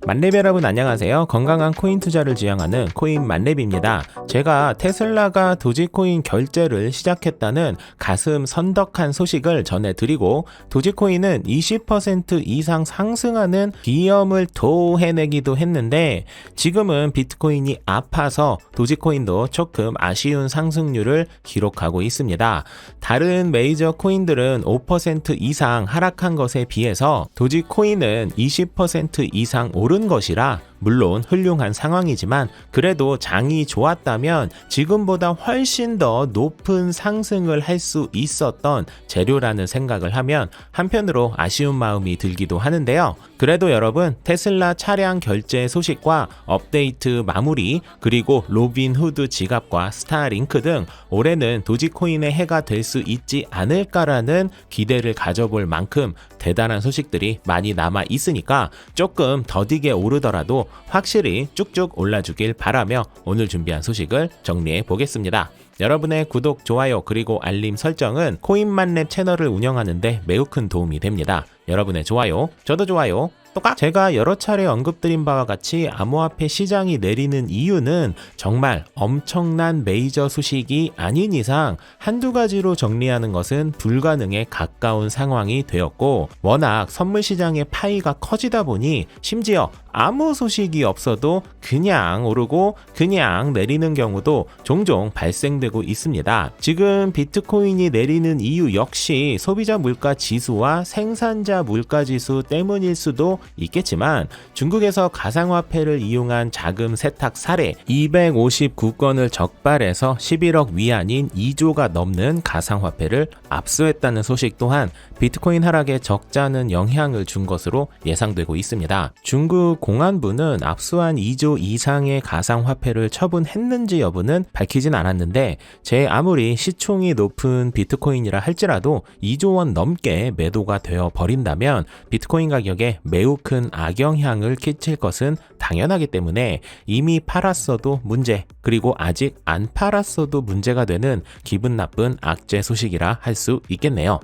만렙 여러분 안녕하세요. 건강한 코인 투자를 지향하는 코인 만렙입니다. 제가 테슬라가 도지코인 결제를 시작했다는 가슴 선덕한 소식을 전해드리고, 도지코인은 20% 이상 상승하는 기염을 도해내기도 했는데, 지금은 비트코인이 아파서 도지코인도 조금 아쉬운 상승률을 기록하고 있습니다. 다른 메이저 코인들은 5% 이상 하락한 것에 비해서 도지코인은 20% 이상 오른 것이라 물론 훌륭한 상황이지만, 그래도 장이 좋았다면 지금보다 훨씬 더 높은 상승을 할 수 있었던 재료라는 생각을 하면 한편으로 아쉬운 마음이 들기도 하는데요. 그래도 여러분, 테슬라 차량 결제 소식과 업데이트 마무리, 그리고 로빈후드 지갑과 스타링크 등 올해는 도지코인의 해가 될 수 있지 않을까라는 기대를 가져볼 만큼 대단한 소식들이 많이 남아 있으니까 조금 더디게 오르더라도 확실히 쭉쭉 올라주길 바라며 오늘 준비한 소식을 정리해 보겠습니다. 여러분의 구독, 좋아요, 그리고 알림 설정은 코인만렙 채널을 운영하는데 매우 큰 도움이 됩니다. 여러분의 좋아요, 저도 좋아요. 똑같. 제가 여러 차례 언급드린 바와 같이 암호화폐 시장이 내리는 이유는 정말 엄청난 메이저 소식이 아닌 이상 한두 가지로 정리하는 것은 불가능에 가까운 상황이 되었고, 워낙 선물 시장의 파이가 커지다 보니 심지어 아무 소식이 없어도 그냥 오르고 그냥 내리는 경우도 종종 발생되고 있습니다. 지금 비트코인이 내리는 이유 역시 소비자 물가 지수와 생산자 물가 지수 때문일 수도 있겠지만, 중국에서 가상화폐를 이용한 자금 세탁 사례 259건을 적발해서 11억 위안인 2조가 넘는 가상화폐를 압수했다는 소식 또한 비트코인 하락에 적잖은 영향을 준 것으로 예상되고 있습니다. 중국 공안부는 압수한 2조 이상의 가상화폐를 처분했는지 여부는 밝히진 않았는데, 제 아무리 시총이 높은 비트코인이라 할지라도 2조 원 넘게 매도가 되어 버린다면 비트코인 가격에 매우 큰 악영향을 끼칠 것은 당연하기 때문에 이미 팔았어도 문제, 그리고 아직 안 팔았어도 문제가 되는 기분 나쁜 악재 소식이라 할 수 있겠네요.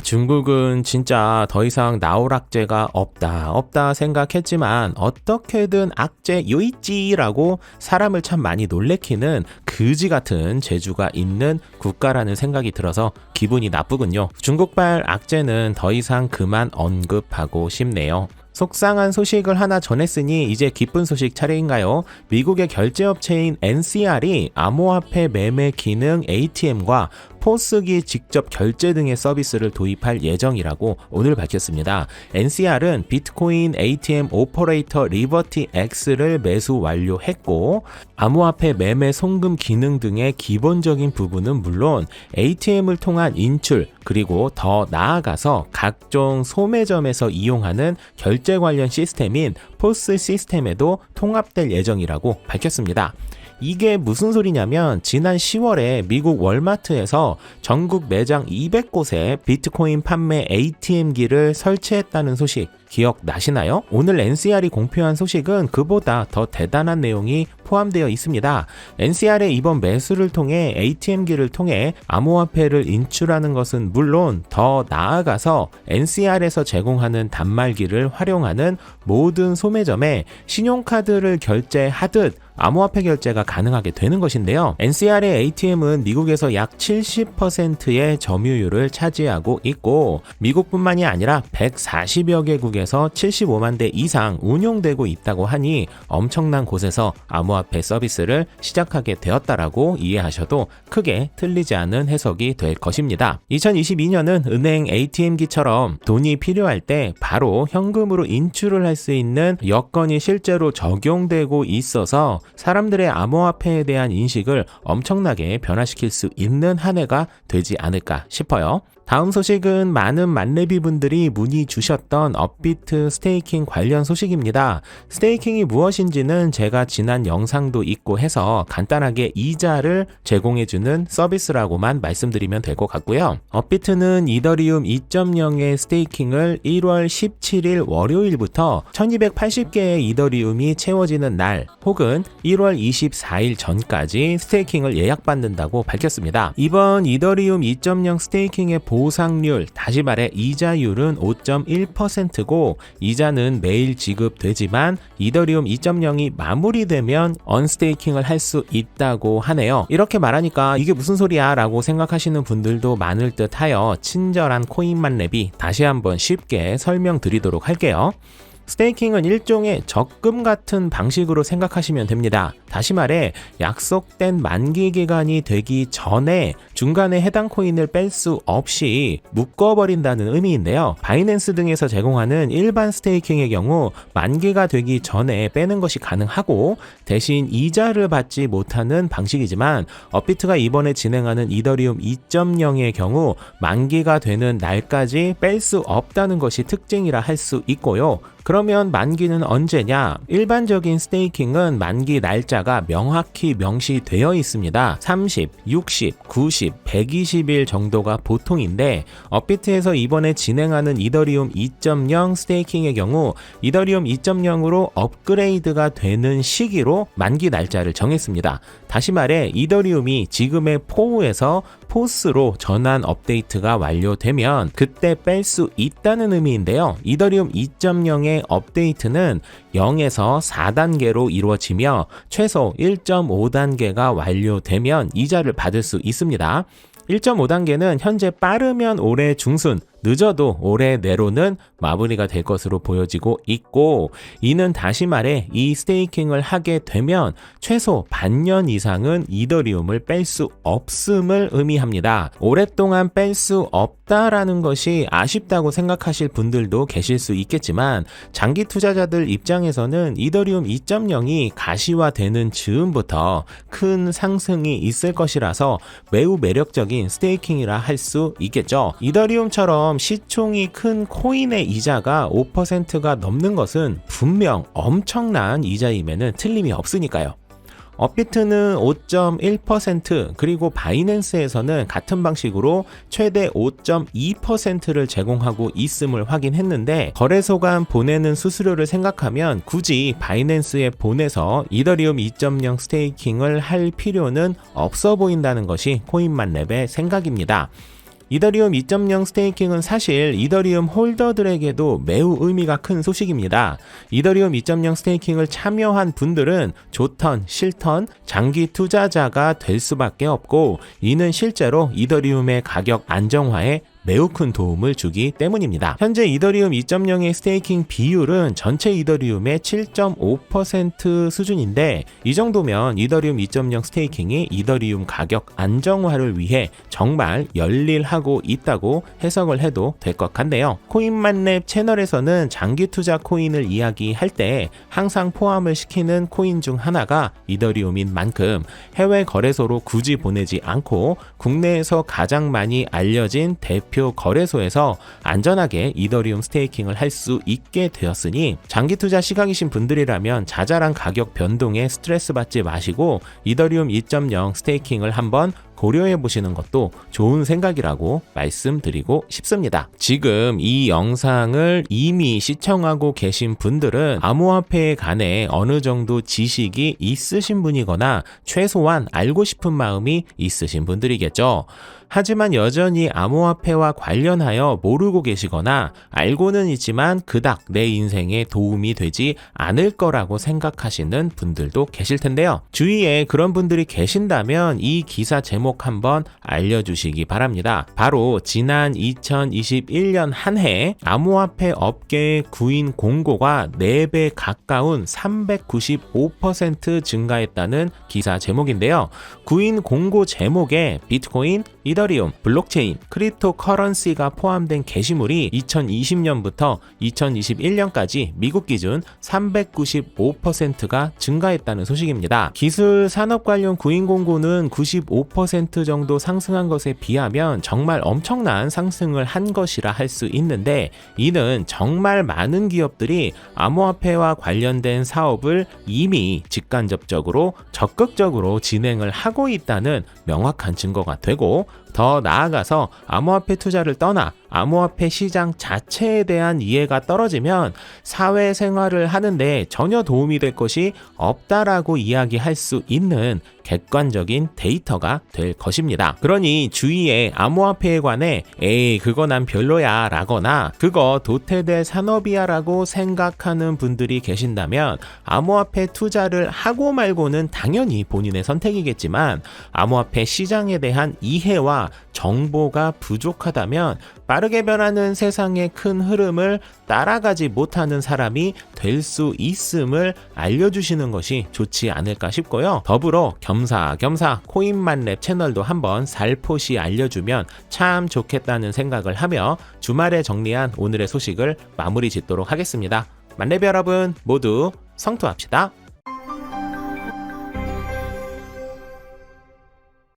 중국은 진짜 더 이상 나올 악재가 없다 생각했지만 어떻게든 악재 요있지라고 사람을 참 많이 놀래키는 그지 같은 재주가 있는 국가라는 생각이 들어서 기분이 나쁘군요. 중국발 악재는 더 이상 그만 언급하고 싶네요. 속상한 소식을 하나 전했으니 이제 기쁜 소식 차례인가요? 미국의 결제업체인 NCR이 암호화폐 매매 기능 ATM과 포스기 직접 결제 등의 서비스를 도입할 예정이라고 오늘 밝혔습니다. NCR은 비트코인 ATM 오퍼레이터 리버티 X를 매수 완료했고, 암호화폐 매매 송금 기능 등의 기본적인 부분은 물론 ATM을 통한 인출, 그리고 더 나아가서 각종 소매점에서 이용하는 결제 관련 시스템인 포스 시스템에도 통합될 예정이라고 밝혔습니다. 이게 무슨 소리냐면, 지난 10월에 미국 월마트에서 전국 매장 200곳에 비트코인 판매 ATM기를 설치했다는 소식 기억나시나요? 오늘 NCR이 공표한 소식은 그보다 더 대단한 내용이 포함되어 있습니다. NCR의 이번 매수를 통해 ATM기를 통해 암호화폐를 인출하는 것은 물론 더 나아가서 NCR에서 제공하는 단말기를 활용하는 모든 소매점에 신용카드를 결제하듯 암호화폐 결제가 가능하게 되는 것인데요. NCR의 ATM은 미국에서 약 70%의 점유율을 차지하고 있고, 미국뿐만이 아니라 140여 개국에서 75만 대 이상 운용되고 있다고 하니 엄청난 곳에서 암호화폐 서비스를 시작하게 되었다라고 이해하셔도 크게 틀리지 않은 해석이 될 것입니다. 2022년은 은행 ATM기처럼 돈이 필요할 때 바로 현금으로 인출을 할 수 있는 여건이 실제로 적용되고 있어서 사람들의 암호화폐에 대한 인식을 엄청나게 변화시킬 수 있는 한 해가 되지 않을까 싶어요. 다음 소식은 많은 만렙이 분들이 문의 주셨던 업비트 스테이킹 관련 소식입니다. 스테이킹이 무엇인지는 제가 지난 영상도 있고 해서 간단하게 이자를 제공해주는 서비스라고만 말씀드리면 될 것 같고요. 업비트는 이더리움 2.0의 스테이킹을 1월 17일 월요일부터 1280개의 이더리움이 채워지는 날 혹은 1월 24일 전까지 스테이킹을 예약받는다고 밝혔습니다. 이번 이더리움 2.0 스테이킹의 보상률, 다시 말해 이자율은 5.1%고 이자는 매일 지급되지만 이더리움 2.0이 마무리되면 언스테이킹을 할 수 있다고 하네요. 이렇게 말하니까 이게 무슨 소리야 라고 생각하시는 분들도 많을 듯 하여 친절한 코인만렙이 다시 한번 쉽게 설명드리도록 할게요. 스테이킹은 일종의 적금 같은 방식으로 생각하시면 됩니다. 다시 말해 약속된 만기 기간이 되기 전에 중간에 해당 코인을 뺄 수 없이 묶어버린다는 의미인데요. 바이낸스 등에서 제공하는 일반 스테이킹의 경우 만기가 되기 전에 빼는 것이 가능하고 대신 이자를 받지 못하는 방식이지만 업비트가 이번에 진행하는 이더리움 2.0의 경우 만기가 되는 날까지 뺄 수 없다는 것이 특징이라 할 수 있고요. 그러면 만기는 언제냐? 일반적인 스테이킹은 만기 날짜가 명확히 명시되어 있습니다. 30, 60, 90, 120일 정도가 보통인데 업비트에서 이번에 진행하는 이더리움 2.0 스테이킹의 경우 이더리움 2.0으로 업그레이드가 되는 시기로 만기 날짜를 정했습니다. 다시 말해 이더리움이 지금의 포우에서 포스로 전환 업데이트가 완료되면 그때 뺄 수 있다는 의미인데요. 이더리움 2.0의 업데이트는 0에서 4단계로 이루어지며 최소 1.5단계가 완료되면 이자를 받을 수 있습니다. 1.5단계는 현재 빠르면 올해 중순, 늦어도 올해 내로는 마무리가 될 것으로 보여지고 있고 이는 다시 말해 이 스테이킹을 하게 되면 최소 반년 이상은 이더리움을 뺄 수 없음을 의미합니다. 오랫동안 뺄 수 없다라는 것이 아쉽다고 생각하실 분들도 계실 수 있겠지만 장기 투자자들 입장에서는 이더리움 2.0이 가시화되는 즈음부터 큰 상승이 있을 것이라서 매우 매력적인 스테이킹이라 할 수 있겠죠. 이더리움처럼 시총이 큰 코인의 이자가 5%가 넘는 것은 분명 엄청난 이자임에는 틀림이 없으니까요. 업비트는 5.1% 그리고 바이낸스에서는 같은 방식으로 최대 5.2%를 제공하고 있음을 확인했는데 거래소 간 보내는 수수료를 생각하면 굳이 바이낸스에 보내서 이더리움 2.0 스테이킹을 할 필요는 없어 보인다는 것이 코인만렙의 생각입니다. 이더리움 2.0 스테이킹은 사실 이더리움 홀더들에게도 매우 의미가 큰 소식입니다. 이더리움 2.0 스테이킹을 참여한 분들은 좋던 싫던 장기 투자자가 될 수밖에 없고 이는 실제로 이더리움의 가격 안정화에 매우 큰 도움을 주기 때문입니다. 현재 이더리움 2.0의 스테이킹 비율은 전체 이더리움의 7.5% 수준인데 이 정도면 이더리움 2.0 스테이킹이 이더리움 가격 안정화를 위해 정말 열일하고 있다고 해석을 해도 될 것 같네요. 코인만렙 채널에서는 장기 투자 코인을 이야기할 때 항상 포함을 시키는 코인 중 하나가 이더리움인 만큼 해외 거래소로 굳이 보내지 않고 국내에서 가장 많이 알려진 대표 거래소에서 안전하게 이더리움 스테이킹을 할 수 있게 되었으니 장기 투자 시각이신 분들이라면 자잘한 가격 변동에 스트레스 받지 마시고 이더리움 2.0 스테이킹을 한번 고려해 보시는 것도 좋은 생각이라고 말씀드리고 싶습니다. 지금 이 영상을 이미 시청하고 계신 분들은 암호화폐에 관해 어느 정도 지식이 있으신 분이거나 최소한 알고 싶은 마음이 있으신 분들이겠죠. 하지만 여전히 암호화폐와 관련하여 모르고 계시거나 알고는 있지만 그닥 내 인생에 도움이 되지 않을 거라고 생각하시는 분들도 계실 텐데요. 주위에 그런 분들이 계신다면 이 기사 제목 한번 알려주시기 바랍니다. 바로 지난 2021년 한 해 암호화폐 업계의 구인 공고가 4배 가까운 395% 증가했다는 기사 제목인데요. 구인 공고 제목에 비트코인, 이더리움, 블록체인, 크립토 커런시가 포함된 게시물이 2020년부터 2021년까지 미국 기준 395%가 증가했다는 소식입니다. 기술 산업 관련 구인 공고는 95% 정도 상승한 것에 비하면 정말 엄청난 상승을 한 것이라 할 수 있는데 이는 정말 많은 기업들이 암호화폐와 관련된 사업을 이미 직간접적으로 적극적으로 진행을 하고 있다는 명확한 증거가 되고 더 나아가서 암호화폐 투자를 떠나 암호화폐 시장 자체에 대한 이해가 떨어지면 사회생활을 하는데 전혀 도움이 될 것이 없다라고 이야기할 수 있는 객관적인 데이터가 될 것입니다. 그러니 주위에 암호화폐에 관해 에이 그거 난 별로야 라거나 그거 도태될 산업이야 라고 생각하는 분들이 계신다면 암호화폐 투자를 하고 말고는 당연히 본인의 선택이겠지만 암호화폐 시장에 대한 이해와 정보가 부족하다면 빠르게 변하는 세상의 큰 흐름을 따라가지 못하는 사람이 될 수 있음을 알려주시는 것이 좋지 않을까 싶고요. 더불어 겸사겸사 코인만렙 채널도 한번 살포시 알려주면 참 좋겠다는 생각을 하며 주말에 정리한 오늘의 소식을 마무리 짓도록 하겠습니다. 만렙 여러분 모두 성투합시다.